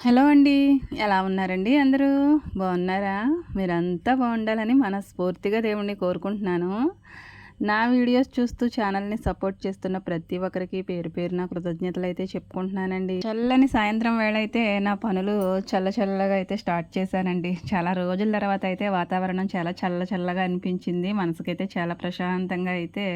Hello అండి. ఎలా ఉన్నారండి అందరూ? బాగున్నారా? మీరంతా బాగుండాలని మనస్ఫూర్తిగా దేవుడిని కోరుకుంటున్నాను. నా వీడియోస్ చూస్తూ ఛానల్‌ని సపోర్ట్ చేస్తున్న ప్రతి ఒక్కరికి పేరు పేరున కృతజ్ఞతలైతే చెప్పుకుంటున్నానండి. చల్లని సాయంత్రం వేళ అయితే నా పనులు చల్లగా అయితే స్టార్ట్ చేశానండి. చాలా రోజుల తర్వాత అయితే వాతావరణం చాలా చల్లగా అనిపించింది. మనసుకైతే చాలా ప్రశాంతంగా అయితే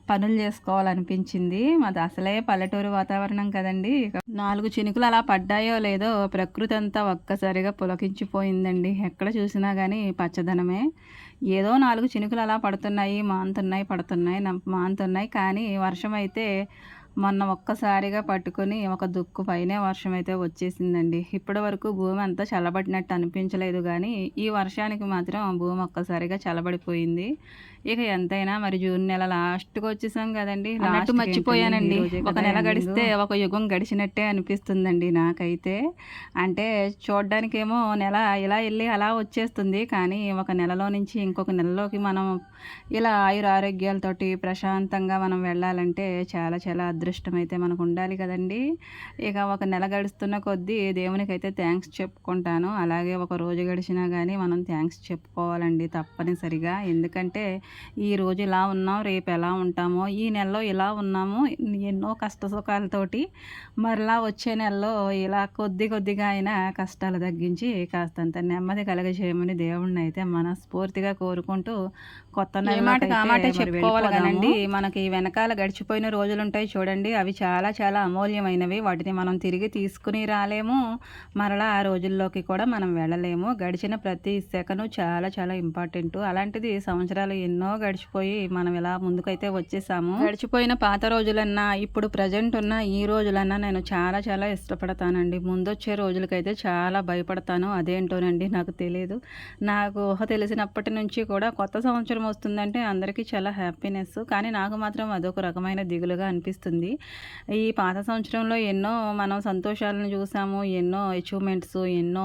పనులు చేసుకోవాలనిపించింది. మాది అసలే పల్లెటూరు వాతావరణం కదండీ! 4 చినుకులు అలా పడ్డాయో లేదో ప్రకృతి అంతా ఒక్కసారిగా పులకించిపోయిందండి. ఎక్కడ చూసినా గానీ పచ్చదనమే. ఏదో 4 చినుకులు అలా పడుతున్నాయి, మానుతున్నాయి, పడుతున్నాయి, మానుతున్నాయి. కానీ వర్షమైతే మొన్న ఒక్కసారిగా పట్టుకొని ఒక దుక్కు పైనే వర్షమైతే వచ్చేసిందండి. ఇప్పటి వరకు భూమి అంతా చల్లబడినట్టు అనిపించలేదు గానీ, ఈ వర్షానికి మాత్రం భూమి ఒక్కసారిగా చల్లబడిపోయింది. ఇక ఎంతైనా మరి జూన్ నెల లాస్ట్‌కి వచ్చేసాం గదండీ! అన్నట్టు మర్చిపోయానండి. ఒక నెల గడిస్తే ఒక యుగం గడిచినట్టే అనిపిస్తుందండి నాకైతే. అంటే చూడ్డానికేమో నెల ఇలా ఎళ్లి అలా వచ్చేస్తుంది. కానీ ఒక నెలలో నుంచి ఇంకొక నెలలోకి మనం ఇలా ఆయురారోగ్యాలతోటి ప్రశాంతంగా మనం వెళ్ళాలంటే చాలా అదృష్టం అయితే మనకు ఉండాలి కదండీ! ఇక ఒక నెల గడుస్తున్న కొద్దీ దేవునికైతే థ్యాంక్స్ చెప్పుకుంటాను. అలాగే ఒక రోజు గడిచినా గానీ మనం థ్యాంక్స్ చెప్పుకోవాలండి తప్పనిసరిగా. ఎందుకంటే ఈరోజు ఇలా ఉన్నాం, రేపు ఎలా ఉంటామో, ఈ నెలలో ఇలా ఉన్నాము, ఎన్నో కష్ట సుఖాలతోటి మరలా వచ్చే నెలలో ఇలా కొద్దిగా అయినా కష్టాలు తగ్గించి కాస్తంత నెమ్మది కలగజేయమని దేవుడినైతే మనస్ఫూర్తిగా కోరుకుంటూ కొత్త నెలలోకైతే మరి చెప్పుకోవాలి కానండి. మనకి వెనకాల గడిచిపోయిన రోజులుంటాయి చూడండి, అవి చాలా అమూల్యమైనవి. వాటిని మనం తిరిగి తీసుకుని రాలేము, మరలా ఆ రోజుల్లోకి కూడా మనం వెళ్ళలేము. గడిచిన ప్రతి సెకను చాలా ఇంపార్టెంటు. అలాంటిది సంవత్సరాలు ఎన్నో గడిచిపోయి మనం ఇలా ముందుకైతే వచ్చేసాము. గడిచిపోయిన పాత రోజులన్నా, ఇప్పుడు ప్రజెంట్ ఉన్న ఈ రోజులన్నా నేను చాలా ఇష్టపడతానండి. ముందొచ్చే రోజులకైతే చాలా భయపడతాను. అదేంటోనండి నాకు తెలీదు. నాకు ఊహ తెలిసినప్పటి నుంచి కూడా కొత్త సంవత్సరం వస్తుందంటే అందరికీ చాలా హ్యాపీనెస్. కానీ నాకు మాత్రం అదొక రకమైన దిగులుగా అనిపిస్తుంది. ఈ పాత సంవత్సరంలో ఎన్నో మనం సంతోషాలను చూసాము. ఎన్నో అచీవ్‌మెంట్స్ ఎన్నో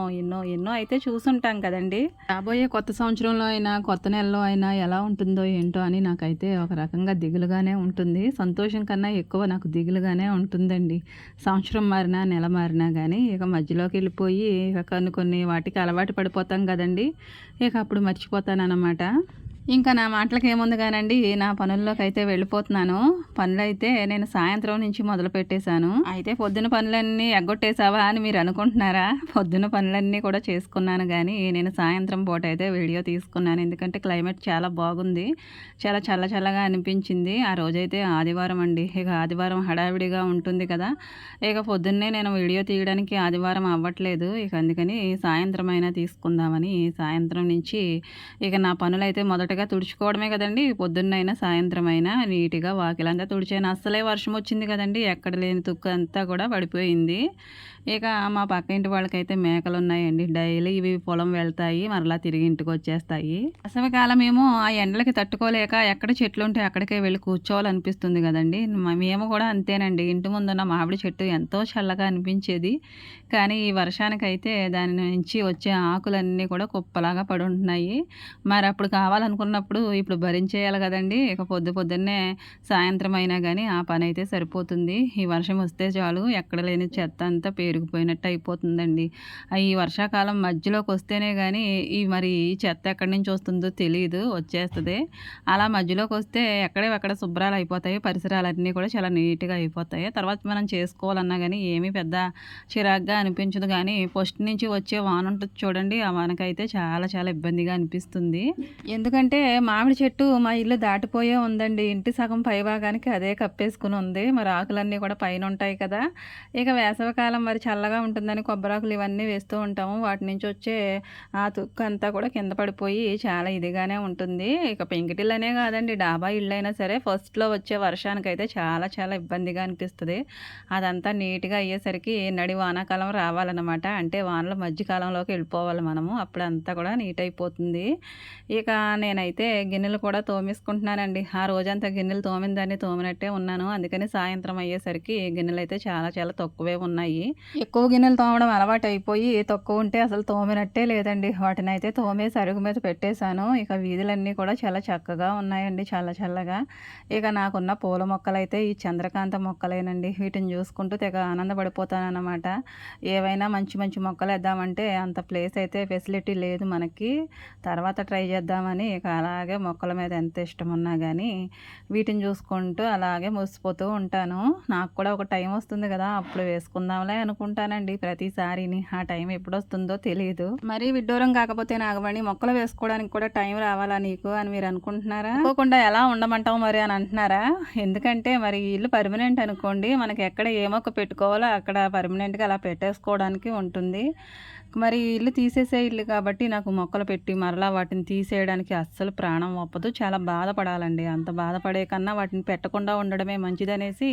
అయితే చూసుంటాం కదండీ! రాబోయే కొత్త సంవత్సరంలో అయినా, కొత్త నెలలో అయినా ఎలా ఉంటుందో ఏంటో అని నాకైతే ఒక రకంగా దిగులుగానే ఉంటుంది. సంతోషం కన్నా ఎక్కువ నాకు దిగులుగానే ఉంటుందండి. సంవత్సరం మారినా, నెల మారినా గానీ ఇక మధ్యలోకి వెళ్ళిపోయి ఇక కొన్ని వాటికి అలవాటు పడిపోతాం కదండీ! ఇక అప్పుడు మర్చిపోతానన్నమాట. ఇంకా నా మాటలకేముంది గానండి, నా పనుల్లోకైతే వెళ్ళిపోతున్నాను. పనులైతే నేను సాయంత్రం నుంచి మొదలుపెట్టేశాను. అయితే పొద్దున పనులన్నీ ఎగ్గొట్టేసావా అని మీరు అనుకుంటున్నారా? పొద్దున పనులన్నీ కూడా చేసుకున్నాను గానీ, నేను సాయంత్రం పూటైతే వీడియో తీసుకున్నాను. ఎందుకంటే క్లైమేట్ చాలా బాగుంది. చాలా చల్లగా అనిపించింది. ఆ రోజైతే ఆదివారం అండి. ఇక ఆదివారం హడావిడిగా ఉంటుంది కదా! ఇక పొద్దున్నే నేను వీడియో తీయడానికి ఆదివారం అవ్వట్లేదు. ఇక అందుకని సాయంత్రం అయినా తీసుకుందామని సాయంత్రం నుంచి ఇక నా పనులైతే మొదటగా తుడుచుకోవడమే కదండీ! పొద్దున్నైనా, సాయంత్రం అయినా నీట్‌గా వాకిలంతా తుడిచాను. అస్సలే వర్షం వచ్చింది కదండీ! ఎక్కడ లేని తుక్కు అంతా కూడా పడిపోయింది. ఇక మా పక్కింటి వాళ్ళకైతే మేకలున్నాయండి. డైలీ ఇవి పొలం వెళ్తాయి. మరలా తిరిగి ఇంటికొచ్చేస్తాయి. వేసవికాలమేమో ఆ ఎండలకి తట్టుకోలేక ఎక్కడ చెట్లుంటే అక్కడికే వెళ్ళి కూర్చోవాలనిపిస్తుంది గదండీ! మేము కూడా అంతేనండి. ఇంటి ముందున్న మామిడి చెట్టు ఎంతో చల్లగా అనిపించేది. కానీ ఈ వర్షానికైతే దాని నుంచి వచ్చే ఆకులన్నీ కూడా కుప్పలాగా పడుంటున్నాయి. మరప్పుడు కావాలనుకున్నప్పుడు ఇప్పుడు భరించేయాలి గదండీ! ఇక పొద్దున్నే సాయంత్రం అయినా గానీ ఆ పనైతే సరిపోతుంది. ఈ వర్షం వస్తే చాలు ఎక్కడ లేని చెత్త అంతా పేరుకుపోయినట్టు అయిపోతుందండి. ఈ వర్షాకాలం మధ్యలోకొస్తేనే గానీ మరి ఈ చెత్త ఎక్కడి నుంచి వస్తుందో తెలీదు. వచ్చేస్తది. అలా మధ్యలోకొస్తే ఎక్కడివక్కడ శుభ్రాలయిపోతాయి. పరిసరాలన్నీ కూడా చాలా నీట్‌గా అయిపోతాయి. తర్వాత మనం చేసుకోవాలన్నా గానీ ఏమీ పెద్ద చిరాకుగా అనిపించదు గానీ, ఫస్ట్ నుంచి వచ్చే వానుంటది చూడండి, ఆ వానకైతే చాలా ఇబ్బందిగా అనిపిస్తుంది. ఎందుకంటే మామిడి చెట్టు మా ఇల్లు దాటిపోయే ఉందండి. ఇంటి సగం పైభాగానికి అదే కప్పేసుకొని ఉంది. మరి ఆకులన్నీ కూడా పైనుంటాయి కదా! ఇక వేసవికాలం మరి చల్లగా ఉంటుందని కొబ్బరాకులు ఇవన్నీ వేస్తూ ఉంటాము. వాటి నుంచి వచ్చే ఆ తుక్కంతా కూడా కింద పడిపోయి చాలా ఇదిగానే ఉంటుంది. ఇక పెంకుటిల్లనే కాదండి, డాబా ఇళ్ళైనా సరే ఫస్ట్‌లో వచ్చే వర్షానికైతే చాలా ఇబ్బందిగా అనిపిస్తది. అదంతా నీట్‌గా అయ్యేసరికి నడి వానాకాలం రావాలన్నమాట. అంటే వానల మధ్య కాలంలోకి వెళ్ళిపోవాలి మనము. అప్పుడంతా కూడా నీట్ అయిపోతుంది. ఇక నేనైతే గిన్నెలు కూడా తోమేసుకుంటున్నానండి. ఆ రోజంతా గిన్నెలు తోమిన దాన్ని తోమినట్టే ఉన్నాను. అందుకని సాయంత్రం అయ్యేసరికి గిన్నెలైతే చాలా తక్కువే ఉన్నాయి. ఎక్కువ గిన్నెలు తోమడం అలవాటు అయిపోయి తక్కువ ఉంటే అసలు తోమినట్టే లేదండి. వాటినైతే తోమేసి అరుగు మీద పెట్టేశాను. ఇక వీధులన్నీ కూడా చాలా చక్కగా ఉన్నాయండి, చల్ల చల్లగా. ఇక నాకున్న పూల మొక్కలైతే ఈ చంద్రకాంత మొక్కలేనండి. వీటిని చూసుకుంటూ తెగ ఆనందపడిపోతానన్నమాట. ఏవైనా మంచి మంచి మొక్కలేద్దామంటే అంత ప్లేస్ అయితే ఫెసిలిటీ లేదు మనకి. తర్వాత ట్రై చేద్దామని ఇక అలాగే మొక్కల మీద ఎంత ఇష్టం ఉన్నా కానీ వీటిని చూసుకుంటూ అలాగే మురిసిపోతూ ఉంటాను. నాకు కూడా ఒక టైం వస్తుంది కదా, అప్పుడు వేసుకుందాంలే అనుకుంటానండి ప్రతిసారిని. ఆ టైం ఎప్పుడొస్తుందో తెలియదు. మరీ విడ్డూరం కాకపోతే నాగమణి, మొక్కలు వేసుకోవడానికి కూడా టైం రావాలా నీకు అని మీరు అనుకుంటున్నారా? అనుకోకుండా ఎలా ఉండమంటావు మరి అని అంటున్నారా? ఎందుకంటే మరి ఇల్లు పర్మనెంట్ అనుకోండి, మనకి ఎక్కడ ఏ మొక్క పెట్టుకోవాలో అక్కడ పర్మనెంట్గా అలా పెట్టేసుకోవడానికి ఉంటుంది. మరి ఇల్లు తీసేసే ఇల్లు కాబట్టి నాకు మొక్కలు పెట్టి మరలా వాటిని తీసేయడానికి అస్సలు ప్రాణం ఒప్పదు. చాలా బాధపడాలండి. అంత బాధపడే కన్నా వాటిని పెట్టకుండా ఉండడమే మంచిదనేసి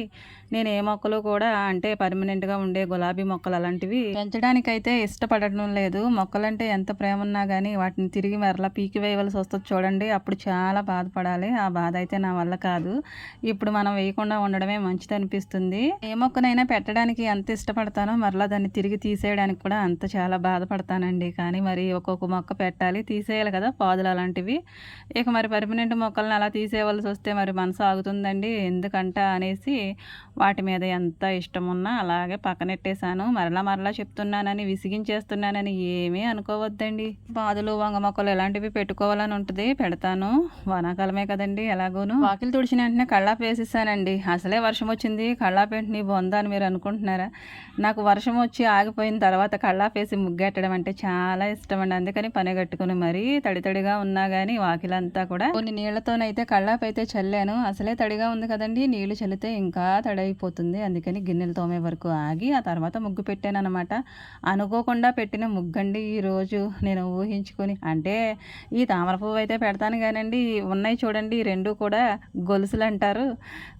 నేను ఏ మొక్కలు కూడా అంటే పర్మనెంట్గా ఉండే గులాబీ మొక్కలు అలాంటివి పెంచడానికైతే ఇష్టపడటం లేదు. మొక్కలంటే ఎంత ప్రేమ ఉన్నా కానీ వాటిని తిరిగి మరలా పీకి వేయవలసి వస్తుంది చూడండి, అప్పుడు చాలా బాధపడాలి. ఆ బాధ అయితే నా వల్ల కాదు. ఇప్పుడు మనం వేయకుండా ఉండడమే మంచిది అనిపిస్తుంది. ఏ మొక్కనైనా పెట్టడానికి ఎంత ఇష్టపడతానో మరలా దాన్ని తిరిగి తీసేయడానికి కూడా అంత చాలా బాధపడతానండి. కానీ మరి ఒక్కొక్క మొక్క పెట్టాలి, తీసేయాలి కదా పాదులు అలాంటివి. ఇక మరి పర్మనెంట్ మొక్కలను అలా తీసేయవలసి వస్తే మరి మనసు ఆగుతుందండి ఎందుకంట అనేసి వాటి మీద ఎంత ఇష్టం ఉన్నా అలాగే పక్కనెట్టేశాను. మరలా చెప్తున్నానని విసిగించేస్తున్నానని ఏమీ అనుకోవద్దండి. పాదులు వంగ మొక్కలు ఇలాంటివి పెట్టుకోవాలని ఉంటుంది, పెడతాను. వానాకాలమే కదండి ఎలాగోను. వాకిలు తుడిచిన వెంటనే కళ్ళాపు వేసేసానండి. అసలే వర్షం వచ్చింది, కళ్ళాపేంటి నీ బొందా అని మీరు అనుకుంటున్నారా? నాకు వర్షం వచ్చి ఆగిపోయిన తర్వాత కళ్ళాపేసి ముగ్గెట్టడం అంటే చాలా ఇష్టం అండి. అందుకని పని కట్టుకుని మరీ తడిగా ఉన్నా కానీ వాకిలంతా కూడా కొన్ని నీళ్లతోనైతే కళ్ళాపైతే చల్లాను. అసలే తడిగా ఉంది కదండి, నీళ్లు చల్లితే ఇంకా తడైపోతుంది. అందుకని గిన్నెలు తోమే వరకు ఆగి ఆ తర్వాత ముగ్గు పెట్టాను అనమాట. అనుకోకుండా పెట్టిన ముగ్గండి ఈరోజు నేను ఊహించుకొని. అంటే ఈ తామర పువ్వు అయితే పెడతాను కానండి, ఉన్నాయి చూడండి రెండు కూడా గొలుసులు అంటారు,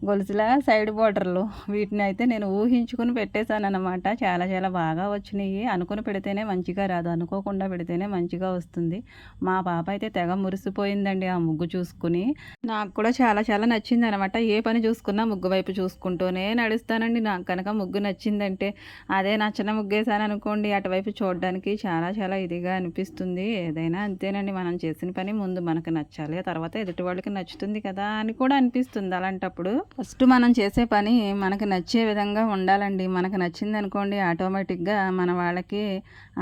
గొలుసుల సైడ్ బోర్డర్లు, వీటిని అయితే నేను ఊహించుకుని పెట్టేశాను అనమాట. చాలా చాలా బాగా వచ్చినాయి. అనుకుని పెడితేనే మంచిగా రాదు, అనుకోకుండా పెడితేనే మంచిగా వస్తుంది. మా పాప అయితే తెగ మురిసిపోయిందండి ఆ ముగ్గు చూసుకుని. నాకు కూడా చాలా చాలా నచ్చింది అనమాట. ఏ పని చూసుకున్నా ముగ్గు వైపు చూసుకుంటూనే నడుస్తానండి. నాకు కనుక ముగ్గు నచ్చిందంటే, అదే నచ్చిన ముగ్గేసాను అనుకోండి అటువైపు చూడడానికి చాలా చాలా ఇదిగా అనిపిస్తుంది. ఏదైనా అంతేనండి, మనం చేసిన పని ముందు మనకు నచ్చాలి, తర్వాత ఎదుటి వాళ్ళకి నచ్చుతుంది కదా అని కూడా అనిపిస్తుంది. అలాంటప్పుడు ఫస్ట్ మనం చేసే పని మనకు నచ్చే విధంగా ఉండాలండి. మనకు నచ్చింది అనుకోండి ఆటోమేటిక్గా మన వాళ్ళకి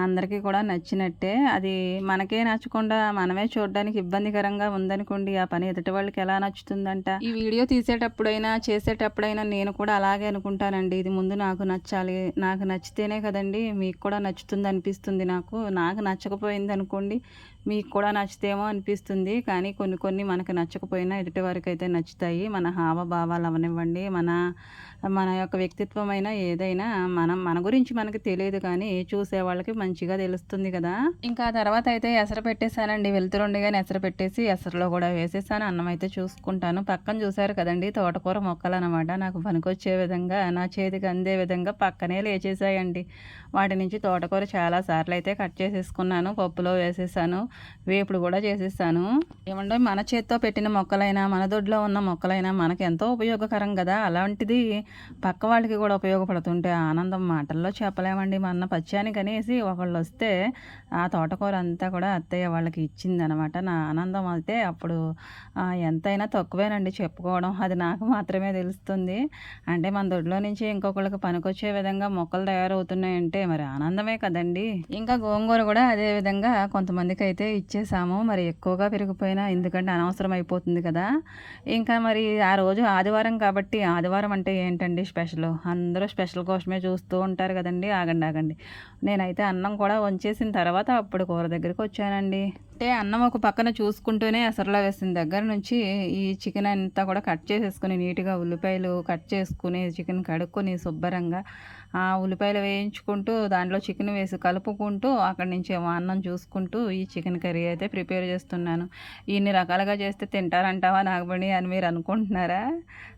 అందరికీ కూడా నచ్చినట్టే. అది మనకే నచ్చకుండా మనమే చూడడానికి ఇబ్బందికరంగా ఉందనుకోండి, ఆ పని ఎదుటి వాళ్ళకి ఎలా నచ్చుతుందంట. ఈ వీడియో తీసేటప్పుడైనా చేసేటప్పుడైనా నేను కూడా అలాగే అనుకుంటానండి. ఇది ముందు నాకు నచ్చాలి, నాకు నచ్చితేనే కదండి మీకు కూడా నచ్చుతుంది అనిపిస్తుంది. నాకు నచ్చకపోయింది అనుకోండి మీకు కూడా నచ్చుతేమో అనిపిస్తుంది. కానీ కొన్ని మనకు నచ్చకపోయినా ఎదుటి వారికి అయితే నచ్చుతాయి. మన హావభావాలు అవనివ్వండి, మన యొక్క వ్యక్తిత్వం అయినా ఏదైనా మన గురించి మనకి తెలియదు కానీ చూసే వాళ్ళకి మంచిగా తెలుస్తుంది కదా. ఇంకా తర్వాత అయితే ఎసరు పెట్టేశానండి. వెళ్తురుండగానే ఎసరు పెట్టేసి ఎసరులో కూడా వేసేసాను. అన్నం అయితే చూసుకుంటాను. పక్కన చూసారు కదండి తోటకూర మొక్కలు అనమాట. నాకు పనికొచ్చే విధంగా నా చేతికి అందే విధంగా పక్కనే లేచేసాయండి. వాటి నుంచి తోటకూర చాలా సార్లు అయితే కట్ చేసేసుకున్నాను, పప్పులో వేసేసాను, వేపుడు కూడా చేసేసాను. ఏమంటే మన చేత్తో పెట్టిన మొక్కలైనా మన దొడ్లో ఉన్న మొక్కలైనా మనకు ఎంతో ఉపయోగకరం కదా. అలాంటిది పక్క వాళ్ళకి కూడా ఉపయోగపడుతుంటే ఆనందం మాటల్లో చెప్పలేమండి. మన పచ్చానికి అనేసి ఒకళ్ళు వస్తే ఆ తోటకూర అంతా కూడా అత్తయ్య వాళ్ళకి ఇచ్చిందనమాట. నా ఆనందం అయితే అప్పుడు ఎంతైనా తక్కువేనండి చెప్పుకోవడం, అది నాకు మాత్రమే తెలుస్తుంది. అంటే మన దొడ్లో నుంచి ఇంకొకళ్ళకి పనికొచ్చే విధంగా మొక్కలు తయారవుతున్నాయంటే మరి ఆనందమే కదండి. ఇంకా గోంగూర కూడా అదే విధంగా కొంతమందికి అయితే ఇచ్చేసాము. మరి ఎక్కువగా పెరిగిపోయినా ఎందుకంటే అనవసరం అయిపోతుంది కదా. ఇంకా మరి ఆ రోజు ఆదివారం కాబట్టి, ఆదివారం అంటే ఏంటండి స్పెషల్, అందరూ స్పెషల్ కోసమే చూస్తూ ఉంటారు కదండి. ఆగండి, నేనైతే అన్నం కూడా వంచేసిన తర్వాత అప్పుడు కూర దగ్గరికి వచ్చానండి. అంటే అన్నం ఒక పక్కన చూసుకుంటూనే ఎసరులో వేసిన దగ్గర నుంచి ఈ చికెన్ అంతా కూడా కట్ చేసేసుకుని నీట్గా ఉల్లిపాయలు కట్ చేసుకుని చికెన్ కడుక్కొని శుభ్రంగా ఆ ఉల్లిపాయలు వేయించుకుంటూ దాంట్లో చికెన్ వేసి కలుపుకుంటూ అక్కడి నుంచి అన్నం చూసుకుంటూ ఈ చికెన్ కర్రీ అయితే ప్రిపేర్ చేస్తున్నాను. ఇన్ని రకాలుగా చేస్తే తింటారంటావా నాగమణి అని మీరు అనుకుంటున్నారా?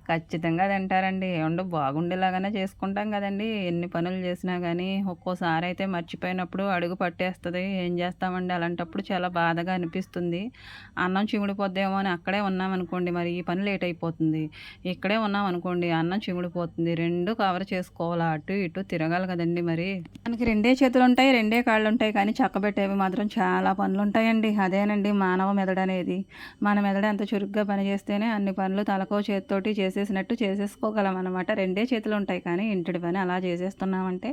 ఖచ్చితంగా తింటారండి. ఏవండీ బాగుండేలాగానే చేసుకుంటాం కదండీ! ఎన్ని పనులు చేసినా గానీ, ఒక్కోసారి అయితే మర్చిపోయినప్పుడు అడుగు పట్టేస్తది. ఏం చేస్తామండి అలాంటప్పుడు చాలా బాధగా అనిపిస్తుంది. అన్నం చిమిడిపోద్దేమో అని అక్కడే ఉన్నామనుకోండి, మరి ఈ పని లేట్ అయిపోతుంది. ఇక్కడే ఉన్నామనుకోండి అన్నం చిమిడిపోతుంది. 2 కవర్ చేసుకోవాలా, అటు ఇటు తిరగాలి కదండీ మరి. మనకి 2 చేతులుంటాయి, 2 కాళ్ళుంటాయి కానీ చక్కబెట్టేవి మాత్రం చాలా పనులుంటాయండి. అదేనండి మానవ మెదడనేది. మన మెదడు ఎంత చురుగ్గా పనిచేస్తేనే అన్ని పనులు తలకో చేత్తోటి చేసేసినట్టు చేసేసుకోగలమనమాట. 2 చేతులుంటాయి కానీ ఇంటిడి పని అలా చేసేస్తున్నామంటే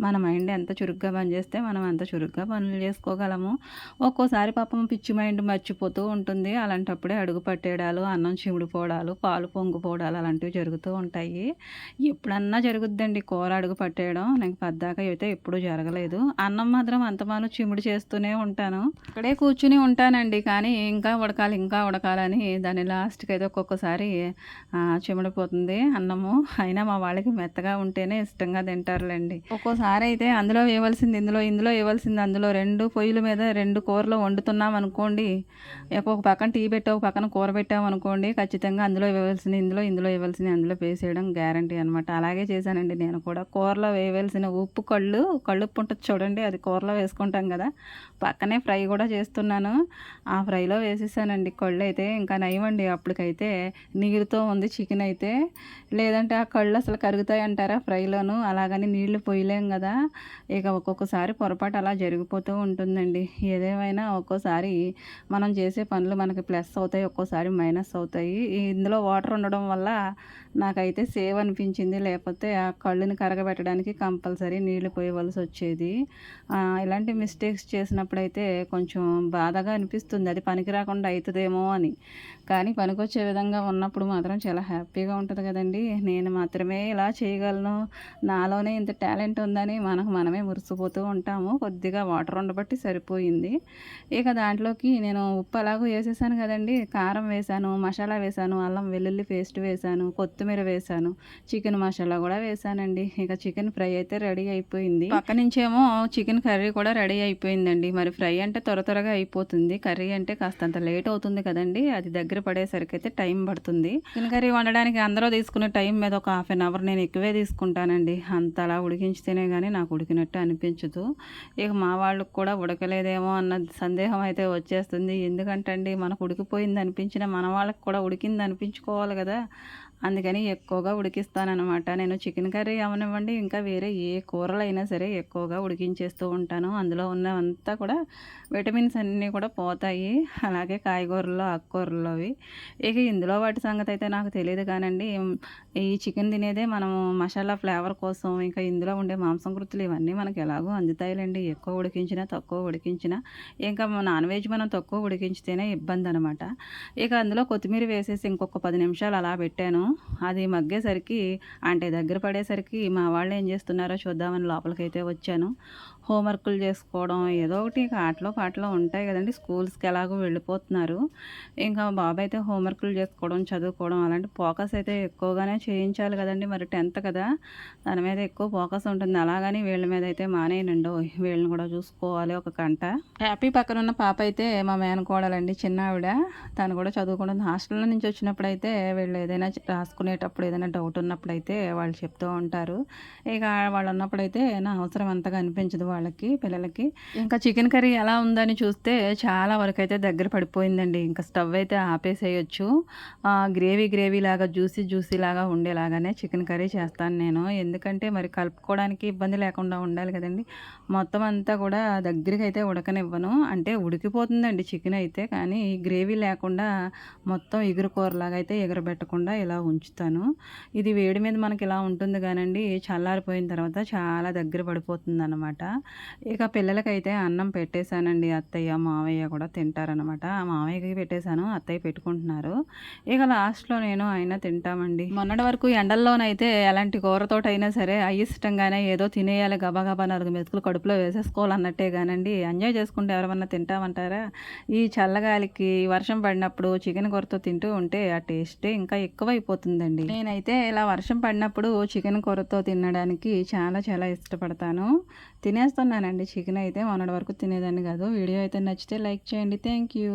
మన మైండ్ ఎంత చురుగ్గా పనిచేస్తే మనం అంత చురుగ్గా పనులు చేసుకోగలము. ఒక్కోసారి పాపం పిచ్చి మైండ్ మర్చిపోతూ ఉంటుంది. అలాంటప్పుడే అడుగు పట్టేయడాలు, అన్నం చిమిడిపోవడాలు, పాలు పొంగిపోవడాలు అలాంటివి జరుగుతూ ఉంటాయి. ఎప్పుడన్నా జరుగుద్దండి కూర అడుగు పట్టేయడం. నాకు పద్దాక అయితే ఎప్పుడూ జరగలేదు. అన్నం మాత్రం అంతమాను చిమిడి చేస్తూనే ఉంటాను. ఇక్కడే కూర్చుని ఉంటానండి. కానీ ఇంకా ఉడకాలి, ఇంకా ఉడకాలని దాన్ని లాస్ట్‌కైతే ఒక్కొక్కసారి చిమిడిపోతుంది అన్నము. అయినా మా వాళ్ళకి మెత్తగా ఉంటేనే ఇష్టంగా తింటారులెండి. ఒక్కోసారి అయితే అందులో వేయవలసింది ఇందులో, ఇందులో వేయవలసింది అందులో 2 పొయ్యిల మీద 2 కూరలు వండుతున్నామనుకోండి, ఒక పక్కన టీ పెట్టి, ఒక పక్కన కూర పెట్టామనుకోండి, ఖచ్చితంగా అందులో వేయవలసింది ఇందులో, ఇందులో వేయవలసింది అందులో వేసేయడం గ్యారంటీ అనమాట. అలాగే చేశానండి నేను కూడా. కూరలో వేయవలసిన ఉప్పు కళ్ళుప్పు ఉంటది చూడండి, అది కూరలో వేసుకుంటాం కదా! పక్కనే ఫ్రై కూడా చేస్తున్నాను. ఆ ఫ్రైలో వేసేసానండి కళ్ళైతే. ఇంకా నయమండి అప్పటికైతే నీరుతో ఉంది చికెన్ అయితే. లేదంటే ఆ కళ్ళు అసలు కరుగుతాయి అంటారా ఫ్రైలోను. అలాగని నీళ్లు పోయలేం కదా! ఇక ఒక్కొక్కసారి పొరపాటు అలా జరిగిపోతూ ఉంటుందండి. ఏదేమైనా ఒక్కోసారి మనం చేసే పనులు మనకి ప్లస్ అవుతాయి, ఒక్కోసారి మైనస్ అవుతాయి. ఇందులో వాటర్ ఉండడం వల్ల నాకైతే సేవ్ అనిపించింది. లేకపోతే ఆ కళ్ళుని కరగబెట్టడానికి కంపల్సరీ నీళ్లు పోయవలసి వచ్చేది. ఇలాంటి మిస్టేక్స్ చేసినప్పుడైతే కొంచెం బాధగా అనిపిస్తుంది. అది పనికి రాకుండా అవుతుందేమో అని. కానీ పనికొచ్చే విధంగా ఉన్నప్పుడు మాత్రం చాలా హ్యాపీగా ఉంటుంది కదండీ! నేను మాత్రమే ఇలా చేయగలను, నాలోనే ఇంత టాలెంట్ ఉందని మనమే మురిసిపోతూ ఉంటాము. కొద్దిగా వాటర్ ఉండబట్టి సరిపోయింది. ఇక దాంట్లోకి నేను ఉప్పు ఎలాగో వేసేసాను కదండీ! కారం వేశాను, మసాలా వేశాను, అల్లం వెల్లుల్లి పేస్ట్ వేశాను, కొత్తిమీర వేశాను, చికెన్ మసాలా కూడా వేశానండి. ఇక చికెన్ ఫ్రై అయితే రెడీ అయిపోయింది. పక్క నుంచేమో చికెన్ కర్రీ కూడా రెడీ అయిపోయిందండి. మరి ఫ్రై అంటే త్వరగా అయిపోతుంది. కర్రీ అంటే కాస్తంత లేట్ అవుతుంది కదండీ! అది దగ్గర పడేసరికి అయితే టైం పడుతుంది. చికెన్ కర్రీ వండడానికి అందరూ తీసుకునే టైం మీద ఒక హాఫ్ అన్ అవర్ నేను ఎక్కువే తీసుకుంటానండి. అంతలా ఉడికించితేనే కానీ నాకు ఉడికినట్టు అనిపించదు. ఇక మా వాళ్ళకి కూడా ఉడకలేదేమో అన్న సందేహం అయితే వచ్చేస్తుంది. ఎందుకంటే అండి మనకు ఉడికిపోయింది అనిపించిన మన వాళ్ళకి కూడా ఉడికింది అనిపించుకోవాలి కదా! అందుకని ఎక్కువగా ఉడికిస్తాననమాట. నేను చికెన్ కర్రీ అవనివ్వండి, ఇంకా వేరే ఏ కూరలైనా సరే ఎక్కువగా ఉడికించేస్తూ ఉంటాను. అందులో ఉన్నవంతా కూడా విటమిన్స్ అన్నీ కూడా పోతాయి. అలాగే కాయగూరల్లో, ఆకుకూరల్లోవి. ఇక ఇందులో వాటి సంగతి అయితే నాకు తెలీదు కానండి. ఈ చికెన్ తినేదే మనము మసాలా ఫ్లేవర్ కోసం, ఇంకా ఇందులో ఉండే మాంసకృతులు ఇవన్నీ మనకు ఎలాగో అందుతాయిలేండి. ఎక్కువ ఉడికించినా, తక్కువ ఉడికించినా. ఇంకా నాన్ వెజ్ మనం తక్కువ ఉడికించితేనే ఇబ్బంది అనమాట. ఇక అందులో కొత్తిమీర వేసేసి ఇంకొక 10 నిమిషాలు అలా పెట్టాను. అది మగ్గేసరికి అంటే దగ్గర పడేసరికి మా వాళ్ళు ఏం చేస్తున్నారో చూద్దామని లోపలికైతే వచ్చాను. హోంవర్కులు చేసుకోవడం ఏదో ఒకటి ఇక ఆటలో పాటలో ఉంటాయి కదండి. స్కూల్స్కి ఎలాగో వెళ్ళిపోతున్నారు. ఇంకా బాబు అయితే హోంవర్కులు చేసుకోవడం, చదువుకోవడం అలాంటి ఫోకస్ అయితే ఎక్కువగానే చేయించాలి కదండి. మరి 10th కదా, దాని మీద ఎక్కువ ఫోకస్ ఉంటుంది. అలాగని వీళ్ళ మీద అయితే మానేయనండో, వీళ్ళని కూడా చూసుకోవాలి ఒక కంట. హ్యాపీ పక్కన ఉన్న పాప అయితే మా మేనకోడలండి, చిన్న ఆవిడ. తను కూడా చదువుకుంటుంది. హాస్టల్లో నుంచి వచ్చినప్పుడైతే వీళ్ళు ఏదైనా రాసుకునేటప్పుడు ఏదైనా డౌట్ ఉన్నప్పుడైతే వాళ్ళు చెప్తూ ఉంటారు. ఇక వాళ్ళు ఉన్నప్పుడైతే నా అవసరం అంతగా అనిపించదు వాళ్ళకి, పిల్లలకి. ఇంకా చికెన్ కర్రీ ఎలా ఉందని చూస్తే చాలా వరకు అయితే దగ్గర పడిపోయిందండి. ఇంకా స్టవ్ అయితే ఆపేసేయచ్చు. గ్రేవీ లాగా జ్యూసీ లాగా ఉండేలాగానే చికెన్ కర్రీ చేస్తాను నేను. ఎందుకంటే మరి కలుపుకోవడానికి ఇబ్బంది లేకుండా ఉండాలి కదండి. మొత్తం అంతా కూడా దగ్గరికి అయితే ఉడకనివ్వను. అంటే ఉడికిపోతుందండి చికెన్ అయితే, కానీ గ్రేవీ లేకుండా మొత్తం ఎగురు కూరలాగా అయితే ఎగరబెట్టకుండా ఇలా ఉంచుతాను. ఇది వేడి మీద మనకి ఇలా ఉంటుంది కానండి, చల్లారిపోయిన తర్వాత చాలా దగ్గర పడిపోతుంది అనమాట. ఇక పిల్లలకైతే అన్నం పెట్టేశానండి. అత్తయ్య మావయ్య కూడా తింటారనమాట. మావయ్యకి పెట్టేశాను, అత్తయ్య పెట్టుకుంటున్నారు. ఇక లాస్ట్లో నేను అయినా తింటామండి. మొన్నటి వరకు ఎండల్లోనైతే ఎలాంటి కూరతోటైనా సరే అయిష్టంగానే ఏదో తినేయాలి, గబగబా 4 మెతుకులు కడుపులో వేసేసుకోవాలన్నట్టే కానండి, ఎంజాయ్ చేసుకుంటే ఎవరన్నా తింటామంటారా? ఈ చల్లగాలికి వర్షం పడినప్పుడు చికెన్ కూరతో తింటూ ఉంటే ఆ టేస్టే ఇంకా ఎక్కువైపోతుందండి. నేనైతే ఇలా వర్షం పడినప్పుడు చికెన్ కూరతో తినడానికి చాలా ఇష్టపడతాను. తినేస్తున్నానండి చికెన్ అయితే. మొన్నటి వరకు తినేదాన్ని కాదు. వీడియో అయితే నచ్చితే లైక్ చేయండి. Thank you.